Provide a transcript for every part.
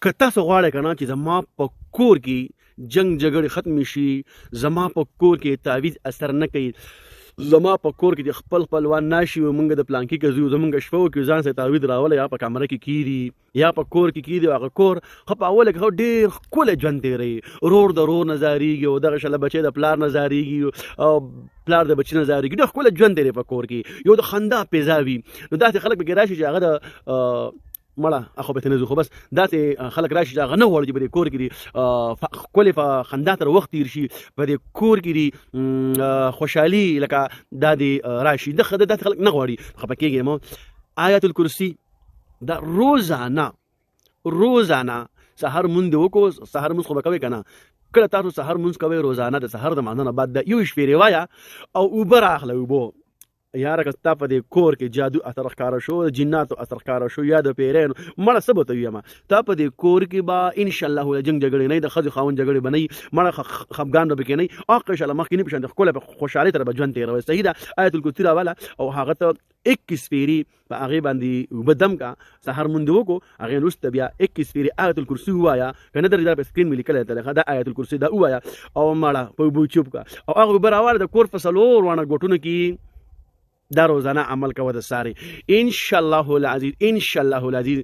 که تاسو غواړئ که نه چې زما په کور کې جنگ جګړې ختم شي، زما په کور کې تعویض اثر نه کوي، زما په کور کې د خپل خپلوان ناشي و مونږ د پلانکي که زو زمونږ شپه وکړو ځان سره تعویض راولی یا په کمره کې کیدي یا په کور کې کیدي، هغه کور ښه په اوله کې ډېر ښکلی ژوند تېروي، ورور د ورور نه زارېږي او دغه شله بچی د پلار نه زارېږي او پلار د بچي نه زارېږي، ډېر ښکلی ژوند تېروي په کور کې، یو د خندا فضا وي. نو داسې خلک پکې راشي چې هغه د مړه اخو به ته نه ځو، خو بس داسې خلک راشي چې هغه نه غواړي چې په دې کور کې دي ښکلې په خندا تر وخت تېر شي، په دې کور کې دي خوشحالي لکه دا دې راشي، داسې خلک نه غواړي. خفه کېږي مه. آیت الکرسي دا روزانه سهار مونځ دې وکړو، سهار مونځ خو به کوئ که نه، کله تاسو سهار مونځ کوئ روزانه د سهار د مانځه نه بعد د یو شپېرې وایه او اوبه رااخله. اوبو یاره که ستا په دې کور کې جادو اثر ښکاره شو، د جناتو اثر ښکاره شو یا د پیریانو، مړه څه به ته ویمه، تا په دې کور کې به انشاءالله د جنګ جګړې نه وي، د ښځې خاوند جګړې به نه وي، مړه خفګان به پکې نه وي، هغه انشاءالله مخکې نه پېژند ښکلی په خوشحالۍ سره به ژوند تېروئ. صحیح ده. آیت الکرسي راوله او هغه ته 21 پیري په هغې باندې اوبه دم کا، سهار مونځ وکړو، هغې وروسته بیا 21 پیري آیت الکرسي ووایه، که نه درې دا په سکرین مې لیکلی دی دا آیت الکرسي دا ووایه او مړه په اوبو چوپ کا او هغه اوبه راواله د کور په څلور واړه ګوټونو کې دا روزانه عمل کوه د ساري انشاءالله العزیز.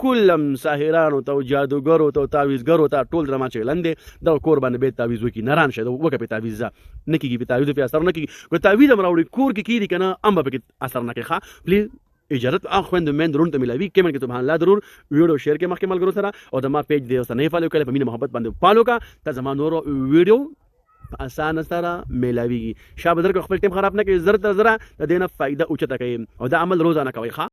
کلم ساحرانو ته او جادوګرو ته او تعویضګرو ته ټول درما چلن دی، دغه کور باندې باید تعویض وکړي، نران شه وکړه پې تعویض ځه نه کېږي، پې تعویض پې اثر نه کېږي، که تعویض هم راوړي کور کې کېږي که نه هم به پکې اثر نه کوي. ښه پلیز اجازت خویندو میندو وروڼو ته میلاوي کمنټ کې سبحان الله ضرور ویډیو شیر کې مخکې ملګرو سره، او زما پیج دی اوس نه یې فالو کړی، په مینه محبت باندې فالو کړه ته زما نورو ویډیو په اسانه سره میلاویږي. شابه درکړه خپل ټیم خراب نه کوي، زر تر زره د دې نه فایده اوچته کوي او دا عمل روزانه کوئ. ښه